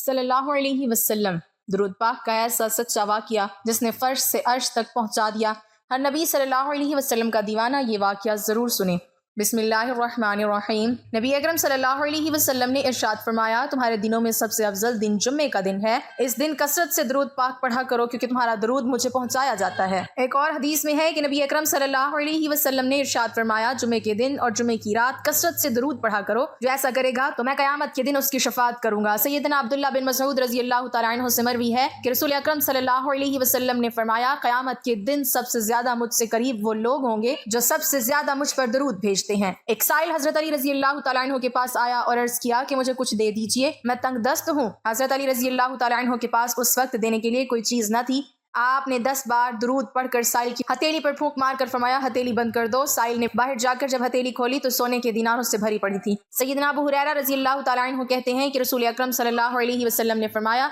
सल्लल्लाहु अलैहि वसल्लम। दुरूद पाक का ऐसा सच्चा वाक़या जिसने फर्श से अर्श तक पहुँचा दिया। हर नबी सल्लल्लाहु अलैहि वसल्लम का दीवाना ये वाक़या ज़रूर सुने। बिस्मिल्लाहिर्रहमानिर्रहीम। नबी अकरम सल्लल्लाहु अलैहि वसल्लम ने इरशाद फरमाया, तुम्हारे दिनों में सबसे अफजल दिन जुम्मे का दिन है। इस दिन कसरत से दुरूद पाक पढ़ा करो क्योंकि तुम्हारा दुरूद मुझे पहुंचाया जाता है। एक और हदीस में है कि नबी अकरम सल्लल्लाहु अलैहि वसल्लम ने इरशाद फरमाया, जुम्मे के दिन और जुम्मे की रात कसरत से दुरूद पढ़ा करो। जो ऐसा करेगा तो मैं क़यामत के दिन उसकी शफाअत करूंगा। सैयदना अब्दुल्लाह बिन मसऊद रज़ी अल्लाह तआला अन्हु से मरवी है कि रसूल अकरम सल्लल्लाहु अलैहि वसल्लम ने फरमाया, क़यामत के दिन सबसे ज्यादा मुझसे करीब वो लोग होंगे जो सबसे ज्यादा मुझ पर दुरूद भेजते हैं। एक साइल हजरत अली रजी अल्लाह तआला अन्हु के पास आया और अर्ज किया कि मुझे कुछ दे दीजिए, मैं तंग दस्त हूँ। हजरत अली रजी अल्लाह तआला अन्हु के पास उस वक्त देने के लिए कोई चीज न थी। आपने 10 बार दुरूद पढ़कर साइल की हथेली पर फूंक मारकर फरमाया, हथेली बंद कर दो। साइल ने बाहर जाकर जब हथेली खोली तो सोने के दिनारों से भरी पड़ी थी। सैयदना अबू हुरैरा रजी अल्लाह तआला अन्हु कहते हैं कि रसूल अकरम सल्लल्लाहु अलैहि वसल्लम ने फरमाया,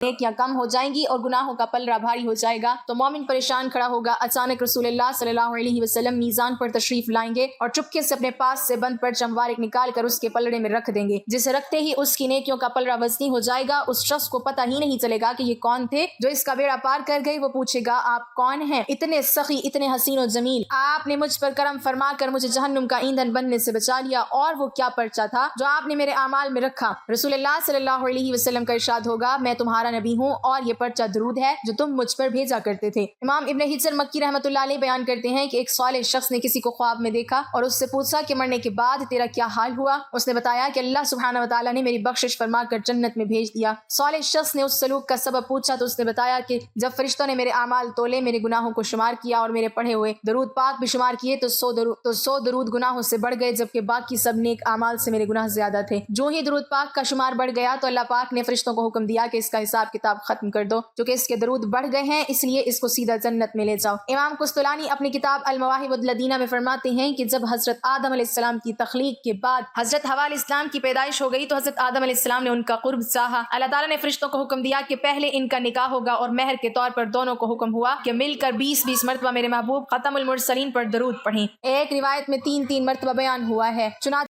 नेकियां कम हो जाएंगी और गुनाहों का पलड़ा भारी हो जाएगा। तो मोमिन परेशान खड़ा होगा। अचानक रसूलुल्लाह सल्लल्लाहु अलैहि वसल्लम मीज़ान पर तशरीफ लाएंगे और चुपके से अपने पास से बंद परचम मुबारक निकाल कर उसके पलड़े में रख देंगे, जिसे रखते ही उसकी नेकियों का पलड़ा वज़नी हो जाएगा। उस शख्स को पता ही नहीं चलेगा कि ये कौन थे जो इसका बेड़ा पार कर गए। वो पूछेगा, आप कौन हैं? इतने सखी, इतने हसीन और जमील, आपने मुझ पर करम फरमा कर मुझे जहन्नुम का ईंधन बनने से बचा लिया। और वो क्या पर्चा था जो आपने मेरे आमाल में रखा? रसूलुल्लाह सल्लल्लाहु अलैहि वसल्लम का इरशाद होगा, मैं तुम्हारा नबी हूँ और ये पर्चा दरूद है जो तुम मुझ पर भेजा करते थे। इमाम इब्न हिजर मक्की रहमतुल्लाह अलैह बयान करते हैं कि एक सालेह शख्स ने किसी को ख्वाब में देखा और उससे पूछा कि मरने के बाद तेरा क्या हाल हुआ? उसने बताया कि अल्लाह सुब्हानहू व तआला ने मेरी बख्शिश फरमाकर जन्नत में भेज दिया। सालेह शख्स ने उस सलूक का सबब पूछा तो उसने बताया कि जब फरिश्तों ने मेरे आमाल तोले, मेरे गुनाहों को शुमार किया और मेरे पढ़े हुए दरूद पाक भी शुमार किए तो 100 दरूद गुनाहों से बढ़ गए, जबकि बाकी सब नेक आमाल से मेरे गुनाह ज्यादा थे। जो ही दरूद पाक का शुमार बढ़ गया तो अल्लाह पाक ने फरिश्तों को हुक्म दिया कि इसका हिसाब किताब खत्म कर दो, जो कि इसके दरूद बढ़ गए हैं, इसलिए इसको सीधा जन्नत में ले जाओ। इमाम कुस्तलानी अपनी किताब अल मवाहिबुल लदीना में फरमाते हैं कि जब हजरत आदम अलैहिस्सलाम की तख्लीक के बाद हजरत हवा अलैहिस्सलाम की पैदाइश हो गई तो हजरत आदम अलैहिस्सलाम ने उनका कुर्ब चाहा। अल्लाह ताला ने फरिश्तों को हुक्म दिया कि पहले इनका निकाह होगा और मेहर के तौर पर दोनों को हुक्म हुआ कि मिलकर 20-20 मरतबा मेरे महबूब खतमुल मुरसलीन पर दरूद पढ़ें। एक रिवायत में 3-3 मरतबा बयान हुआ है। चुनांचे